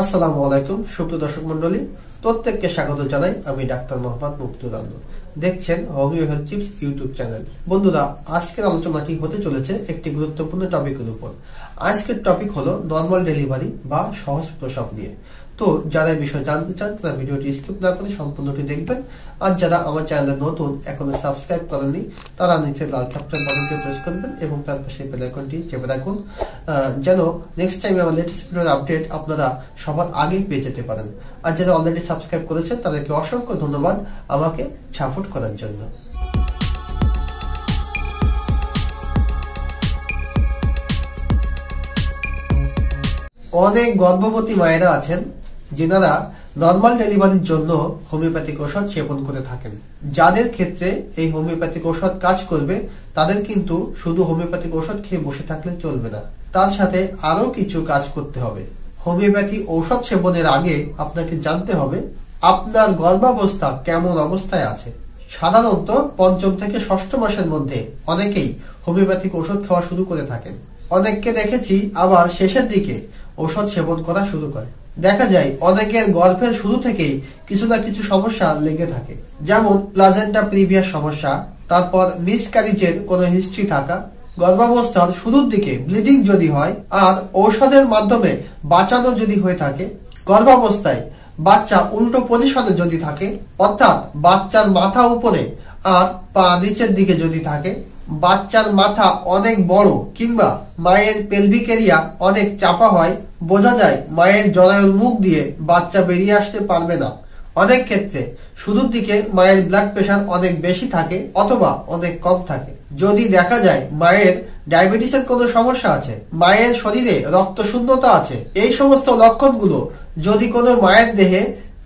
আসসালামু আলাইকুম সুপ্রিয় দর্শক মণ্ডলী, প্রত্যেককে স্বাগত জানাই। আমি ডাক্তার মোহাম্মদ মুক্তিউর আলম, দেখছেন homeo health tips YouTube channel. বন্ধুরা, আজকের আলোচনাটি হতে চলেছে একটি গুরুত্বপূর্ণ টপিকের উপর। আজকের টপিক হলো নর্মাল ডেলিভারি বা সহজ প্রসব নিয়ে। তো যারা এই বিষয়ে জানতে চান তারা ভিডিওটি স্কিপ না করে সম্পূর্ণটি দেখবেন। আর যারা আমার চ্যানেলে নতুন, এখনো সাবস্ক্রাইব করেননি, তারা নিচে লাল সাবস্ক্রাইব বাটনটি প্রেস করবেন এবং তার পাশে বেল আইকনটি চেপে রাখুন, যেন নেক্সট টাইম আমার লেটেস্ট ভিডিওর আপডেট আপনারা সবার আগে পেয়ে যেতে পারেন। আর যারা অলরেডি সাবস্ক্রাইব করেছেন তাদেরকে অসংখ্য ধন্যবাদ আমাকে সাপোর্ট করার জন্য। অনেক গর্ভবতী মায়েরা আছেন যিনারা নর্মাল ডেলিভারির জন্য হোমিওপ্যাথিক ওষুধ সেবন করে থাকেন। যাদের ক্ষেত্রে এই হোমিওপ্যাথিক ওষুধ কাজ করবে তাদের কিন্তু শুধু হোমিওপ্যাথিক ওষুধ খেয়ে বসে থাকলে চলবে না, তার সাথে আরো কিছু কাজ করতে হবে। হোমিওপ্যাথি ঔষধ সেবনের আগে আপনাকে জানতে হবে আপনার গর্ভাবস্থা কেমন অবস্থায় আছে। সাধারণত পঞ্চম থেকে ষষ্ঠ মাসের মধ্যে অনেকেই হোমিওপ্যাথিক ওষুধ খাওয়া শুরু করে থাকেন। অনেককে দেখেছি আবার শেষের দিকে ওষুধ সেবন করা শুরু করে। দেখা যায় অনেকের গল্পের শুরু থেকেই কিছু না কিছু সমস্যা লেগে থাকে, যেমন প্লাজেন্টা প্রিভিয়াস সমস্যা, তারপর মিসক্যারেজের কোনো হিস্ট্রি থাকা, গর্ভাবস্থার শুরুর দিকে ব্লিডিং যদি হয় আর ঔষধের মাধ্যমে বাঁচানো যদি হয়ে থাকে, গর্ভাবস্থায় বাচ্চা উল্টো পজিশনে যদি থাকে, অর্থাৎ বাচ্চার মাথা উপরে আর পা নিচের দিকে যদি থাকে, বাচ্চার মাথা অনেক বড় কিংবা মায়ের পেলভিক এরিয়া অনেক চাপা হয়, বোঝা যায় মায়ের জরায়ুর মুখ দিয়ে বাচ্চা বেরিয়ে আসতে পারবে না। অনেক ক্ষেত্রে শুরুর দিকে মায়ের ব্লাড প্রেশার অনেক বেশি থাকে অথবা অনেক কম থাকে। যদি দেখা যায় মায়ের ডায়াবেটিসের কোনো সমস্যা আছে, মায়ের শরীরে রক্ত শূন্যতা আছে, এই সমস্ত লক্ষণগুলো যদি কোনো মায়ের দেহে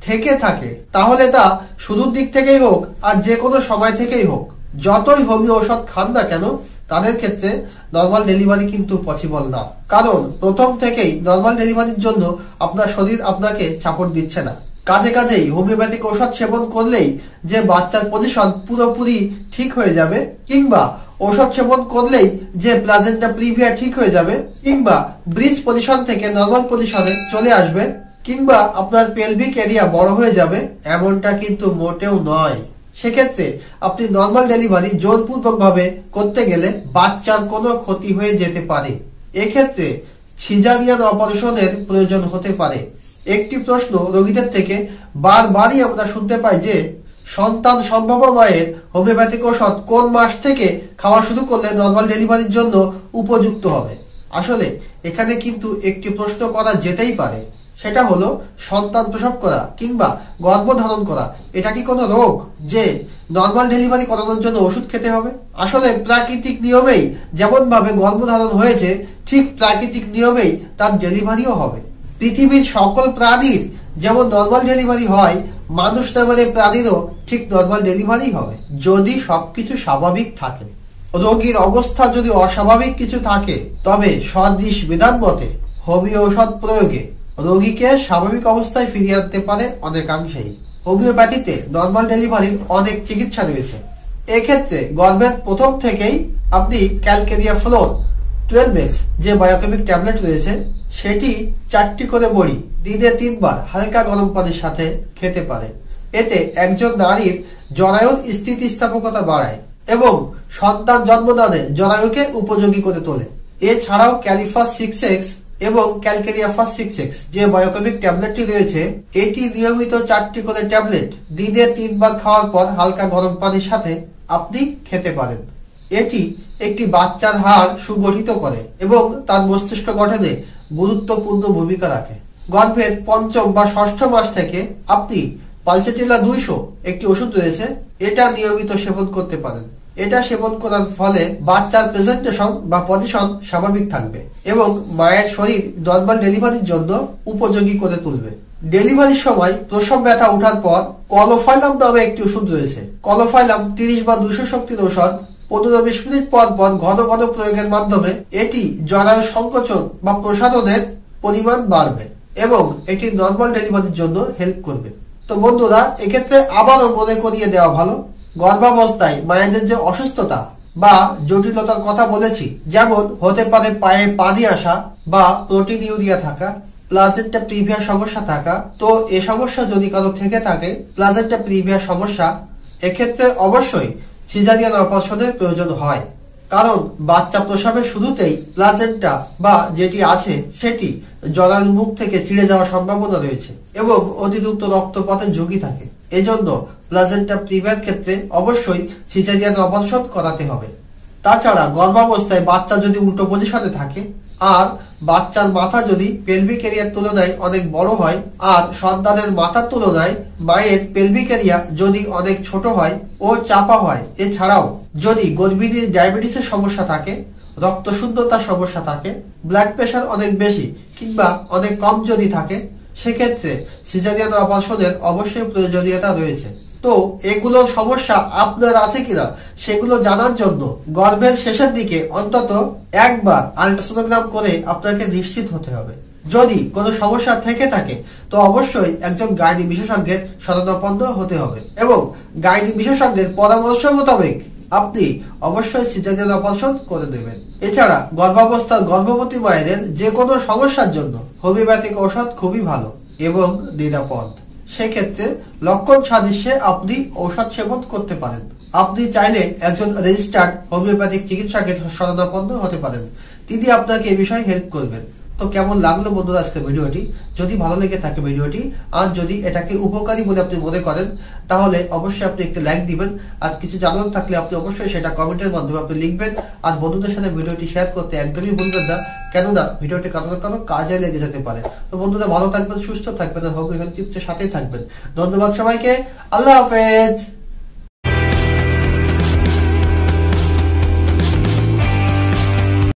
থেকে থাকে, তাহলে তা শুরুর দিক থেকেই হোক আর যে কোনো সময় থেকেই হোক, যতই হোমিও ওষুধ খান না কেন, তাদের ক্ষেত্রে নর্মাল ডেলিভারি কিন্তু পসিবল না। কারণ প্রথম থেকেই নর্মাল ডেলিভারির জন্য আপনার শরীর আপনাকে সাপোর্ট দিচ্ছে না। কাজে কাজেই হোমিওপ্যাথিক ওষুধ সেবন করলেই যে বাচ্চার পজিশন পুরোপুরি ঠিক হয়ে যাবে, কিংবা ওষুধ সেবন করলেই যে প্লাজেন্টা প্রিভিয়া ঠিক হয়ে যাবে, কিংবা ব্রিজ পজিশন থেকে নর্মাল পজিশনে চলে আসবে, কিংবা আপনার পেলভিক এরিয়া বড় হয়ে যাবে, এমনটা কিন্তু মোটেও নয়। সেক্ষেত্রে আপনি নর্মাল ডেলিভারি জোরপূর্বক ভাবে করতে গেলে বাচ্চার কোনো ক্ষতি হয়ে যেতে পারে। এক্ষেত্রে সিজারিয়ান অপারেশনের প্রয়োজন হতে পারে। একটি প্রশ্ন রোগীদের থেকে বারবারই আমরা শুনতে পাই যে সন্তান সম্ভব মায়ের হোমিওপ্যাথিক ওষুধ কোন মাস থেকে খাওয়া শুরু করলে নর্মাল ডেলিভারির জন্য উপযুক্ত হবে। আসলে এখানে কিন্তু একটি প্রশ্ন করা যেতেই পারে, সেটা হলো সন্তান প্রসব করা কিংবা গর্ভধারণ করা এটা কি কোনো রোগ যে নর্মাল ডেলিভারি করানোর জন্য ওষুধ খেতে হবে? আসলে প্রাকৃতিক নিয়মেই যেমন ভাবে গর্ভধারণ হয়েছে, ঠিক প্রাকৃতিক নিয়মেই তার ডেলিভারিও হবে। পৃথিবীর সকল প্রাণীর যেমন নর্মাল ডেলিভারি হয়, মানুষ নামের প্রাণীরও ঠিক নর্মাল ডেলিভারি হবে যদি সবকিছু স্বাভাবিক থাকে। রোগীর অবস্থা যদি অস্বাভাবিক কিছু থাকে, তবে সদৃশ বিধান মতে হোমিও ঔষধ প্রয়োগে রোগীকে স্বাভাবিক অবস্থায় ফিরিয়ে আনতে পারে অনেকাংশেই। হোমিওপ্যাথিতে নর্মাল ডেলিভারির অনেক চিকিৎসা রয়েছে। এক্ষেত্রে গর্ভের প্রথম থেকেই আপনি ক্যালকেরিয়া ফ্লোর 12x যে বায়োকেমিক ট্যাবলেট রয়েছে, সেটি 4টি করে বড়ি দিনে 3 বার হালকা গরম পানির সাথে খেতে পারে। এতে একজন নারীর জরায়ুর স্থিতিস্থাপকতা বাড়ায় এবং সন্তান জন্মদানে জরায়ুকে উপযোগী করে তোলে। এছাড়াও ক্যালিফাস 6x এবং ক্যালকেরিয়া ফার্স্ট 6x যে বায়োকেমিক ট্যাবলেটটি রয়েছে, এটি নিয়মিত 4টি করে ট্যাবলেট দিনে 3 বার খাওয়ার পর হালকা গরম পানির সাথে আপনি খেতে পারেন। এটি একটি বাচ্চার হাড় সুগঠিত করে এবং তার মস্তিষ্ক গঠনে গুরুত্বপূর্ণ ভূমিকা রাখে। গর্ভের পঞ্চম বা ষষ্ঠ মাস থেকে আপনি পালসেটিলা 200 একটি ওষুধ রয়েছে, এটা নিয়মিত সেবন করতে পারেন। এটা সেবন করার ফলে বাচ্চার প্রেজেন্টেশন বা পজিশন স্বাভাবিক থাকবে এবং মায়ের শরীর নর্মাল ডেলিভারির জন্য উপযোগী করে তুলবে। ডেলিভারির সময় প্রসব ব্যথা ওঠার পর কলোফাইলাম নামে একটি ওষুধ রয়েছে। কলোফাইলাম 30 বা 200 শক্তির ঔষধ 15-20 মিনিট পর পর ঘন ঘন প্রয়োগের মাধ্যমে এটি জরায়ু সংকোচন বা প্রসারণের পরিমাণ বাড়বে এবং এটি নর্মাল ডেলিভারির জন্য হেল্প করবে। তো বন্ধুরা, এক্ষেত্রে আবারও মনে করিয়ে দেওয়া ভালো, গর্ভাবস্থায় মায়েদের যে অসুস্থতা বা জটিলতার কথা বলেছি, যেমন হতে পারে পায়ে পানি আসা বা প্রোটিন ইউরিয়া থাকা, প্লাজেন্টা প্রিভিয়া সমস্যা থাকা। তো এই সমস্যা যদি কারো থেকে থাকে, প্লাজেন্টা প্রিভিয়া সমস্যা, এক্ষেত্রে অবশ্যই সিজারিয়ান অপারেশনের প্রয়োজন হয়। কারণ বাচ্চা প্রসবের শুরুতেই প্লাজেন্টা বা যেটি আছে সেটি জরায়ুর মুখ থেকে ছিঁড়ে যাওয়ার সম্ভাবনা রয়েছে এবং অতিরিক্ত রক্তপাতের ঝুঁকি থাকে। এজন্য প্লাজেন্টা প্রিভিয়ার ক্ষেত্রে অবশ্যই সিজারিয়ান অপারেশন করাতে হবে। তাছাড়া গর্ভাবস্থায় বাচ্চা যদি উল্টো পজিশনে থাকে আর বাচ্চার মাথা যদি পেলভিক এরিয়ার তুলনায় অনেক বড় হয় আর সন্তানের মাথার তুলনায় মায়ের পেলভিক এরিয়া যদি অনেক ছোট হয় ও চাপা হয়, এছাড়াও যদি গর্ভিণীর ডায়াবেটিসের সমস্যা থাকে, রক্তশূন্যতার সমস্যা থাকে, ব্লাড প্রেশার অনেক বেশি কিংবা অনেক কম যদি থাকে, সেক্ষেত্রে সিজারিয়ান অপারেশনের অবশ্যই প্রয়োজনীয়তা রয়েছে। তো এগুলো সমস্যা আপনার আছে কিনা সেগুলো জানার জন্য গর্ভের শেষের দিকে অন্তত একবার আল্ট্রাসোনোগ্রাম করে আপনাকে নিশ্চিত হতে হবে। যদি কোনো সমস্যা থেকে থাকে তো অবশ্যই একজন গাইনি বিশেষজ্ঞের শরণাপন্ন হতে হবে এবং গাইনি বিশেষজ্ঞের পরামর্শ মোতাবেক আপনি অবশ্যই সিজারিয়ান অপারেশন করে দেবেন। এছাড়া গর্ভাবস্থার গর্ভবতী মায়েদের যে কোনো সমস্যার জন্য হোমিওপ্যাথিক ঔষধ খুবই ভালো এবং নিরাপদ। সেক্ষেত্রে লক্ষণ সাদৃশ্যে আপনি ঔষধ সেবন করতে পারেন। আপনি চাইলে একজন রেজিস্টার্ড হোমিওপ্যাথিক চিকিৎসকের শরণাপন্ন হতে পারেন, তিনি আপনাকে এই বিষয়ে হেল্প করবেন। তো কেমন লাগলো বন্ধুরা আজকের ভিডিওটি? যদি ভালো লেগে থাকে ভিডিওটি আর যদি এটাকে উপকারী বলে আপনি মনে করেন তাহলে অবশ্যই আপনি একটা লাইক দিবেন। আর কিছু জানার থাকলে আপনি অবশ্যই সেটা কমেন্টের মাধ্যমে আপনি লিখবেন। আর বন্ধুদের সাথে ভিডিওটি শেয়ার করতে একদমই ভুলবেন না, কেননা ভিডিওটি কারো না কারো কাজে লেগে যেতে পারে। তো বন্ধুরা ভালো থাকবেন, সুস্থ থাকবেন আর হোমিও হেলথ টিপসের সাথেই থাকবেন। ধন্যবাদ সবাইকে, আল্লাহ হাফেজ।